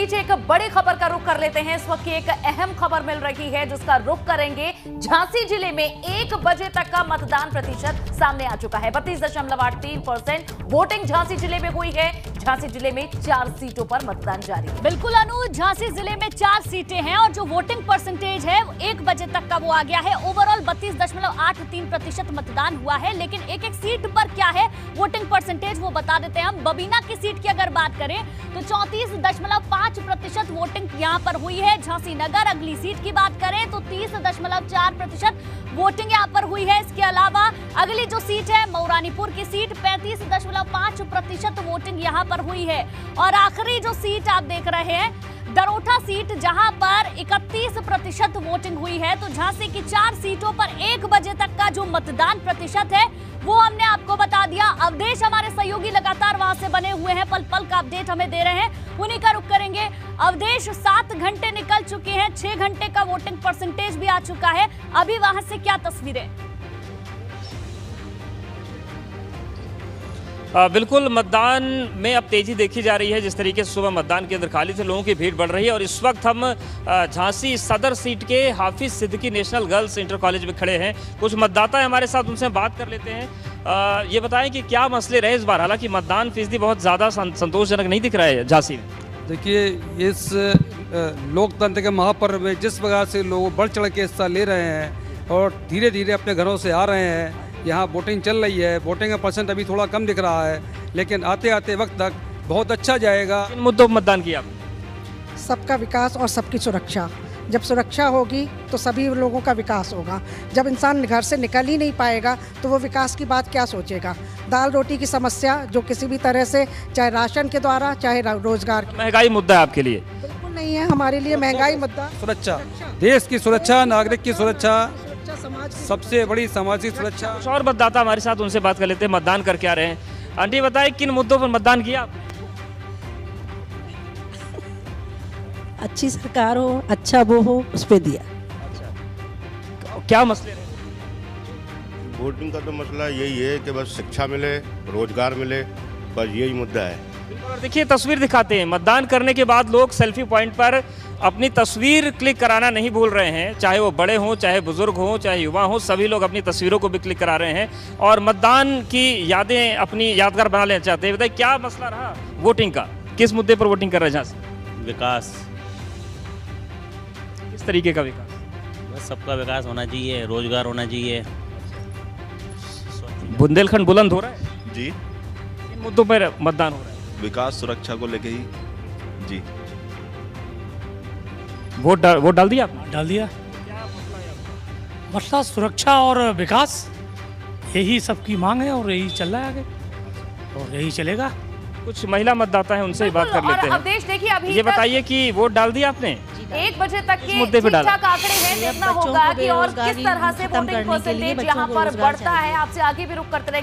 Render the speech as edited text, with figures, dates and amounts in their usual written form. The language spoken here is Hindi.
बीच एक बड़ी खबर का रुख कर लेते हैं। इस वक्त की एक अहम खबर मिल रही है जिसका रुख करेंगे। झांसी जिले में 1 बजे तक का मतदान प्रतिशत सामने आ चुका है। 32.83% वोटिंग झांसी जिले में हुई है। झांसी जिले में 4 सीटों पर मतदान जारी है। बिल्कुल अनु, झांसी जिले में 4 सीटें हैं और जो वोटिंग परसेंटेज है 1 बजे तक का वो आ गया है। ओवरऑल 32.83% मतदान हुआ है, लेकिन एक एक सीट पर क्या है वोटिंग परसेंटेज वो बता देते हैं। हम बबीना की सीट की अगर बात करें तो 34.5% वोटिंग यहाँ पर हुई है। झांसी नगर अगली सीट की बात करें तो 30.4% वोटिंग यहाँ पर हुई है। इसके अलावा अगली जो सीट है मऊरानीपुर की सीट 35.5% वोटिंग यहाँ पर हुई है। और आखिरी जो सीट आप देख रहे हैं दरोठा सीट, जहां पर 31% वोटिंग हुई है। तो झांसी की 4 सीटों पर 1 बजे तक का जो मतदान प्रतिशत है वो हमने आपको बता दिया। अवधेश हमारे सहयोगी लगातार वहां से बने हुए हैं, पल पल का अपडेट हमें दे रहे हैं, उन्हीं का रुख करेंगे। अवधेश, 7 घंटे निकल चुके हैं, 6 घंटे का वोटिंग परसेंटेज भी आ चुका है। अभी वहां से क्या तस्वीरें? बिल्कुल, मतदान में अब तेजी देखी जा रही है। जिस तरीके से सुबह मतदान केंद्र खाली थे, लोगों की भीड़ बढ़ रही है। और इस वक्त हम झांसी सदर सीट के Hafiz Siddiqui national girls inter college में खड़े हैं। कुछ मतदाता है हमारे साथ, उनसे बात कर लेते हैं। ये बताएं कि क्या मसले रहे इस बार? हालांकि मतदान फीसदी बहुत ज़्यादा संतोषजनक नहीं दिख रहा है झांसी में। देखिए, इस लोकतंत्र के महापर्व में जिस प्रकार से लोग बढ़ चढ़ के हिस्सा ले रहे हैं और धीरे धीरे अपने घरों से आ रहे हैं, यहाँ वोटिंग चल रही है। वोटिंग का परसेंट अभी थोड़ा कम दिख रहा है, लेकिन आते आते वक्त तक बहुत अच्छा जाएगा। किन मुद्दों पर मतदान किया आपने? सबका विकास और सबकी सुरक्षा। जब सुरक्षा होगी तो सभी लोगों का विकास होगा। जब इंसान घर से निकल ही नहीं पाएगा तो वो विकास की बात क्या सोचेगा। दाल रोटी की समस्या जो किसी भी तरह से, चाहे राशन के द्वारा चाहे रोजगार की। महंगाई मुद्दा है आपके लिए? बिल्कुल नहीं है हमारे लिए महंगाई मुद्दा। सुरक्षा, देश की सुरक्षा, नागरिक की सुरक्षा, सबसे बड़ी सामाजिक सुरक्षा। कुछ और मतदाता हमारे साथ, उनसे बात कर लेते हैं। मतदान करके आ रहे हैं। आंटी बताएं, किन मुद्दों पर मतदान किया? अच्छी सरकार हो, अच्छा वो हो, उस पे दिया। क्या मसले रहे? वोटिंग का तो मसला यही है कि बस शिक्षा मिले, रोजगार मिले, बस यही मुद्दा है। और देखिए, तस्वीर दिखाते हैं। मतदान करने के बाद लोग सेल्फी पॉइंट पर अपनी तस्वीर क्लिक कराना नहीं भूल रहे हैं। चाहे वो बड़े हों, चाहे बुजुर्ग हों, चाहे युवा हों, सभी लोग अपनी तस्वीरों को भी क्लिक करा रहे हैं और मतदान की यादें अपनी यादगार बना लेना चाहते हैं। बताइए, क्या मसला रहा वोटिंग का? किस मुद्दे पर वोटिंग कर रहे हैं झांसी? विकास। किस तरीके का विकास? बस सबका विकास होना चाहिए, रोजगार होना चाहिए। बुंदेलखंड बुलंद हो रहा है जी। इन मुद्दों पर मतदान हो रहा है। विकास सुरक्षा को लेके ही जी। वोट डाल दिया आपने? डाल दिया। मसला सुरक्षा और विकास, यही सबकी मांग है और यही चल रहा है आगे और यही चलेगा। कुछ महिला मतदाता हैं, उनसे ही बात कर लेते हैं। अवधेश, देखिए अभी ये बताइए कि वोट डाल दिया आपने? 1 बजे तक के मुद्दे पे डाला। ठीक-ठाक आंकड़े हैं, देखना होगा कि और किस तरह से वोटिंग परसेंटेज यहाँ पर बढ़ता है। आपसे आगे भी रुक करते रहेंगे।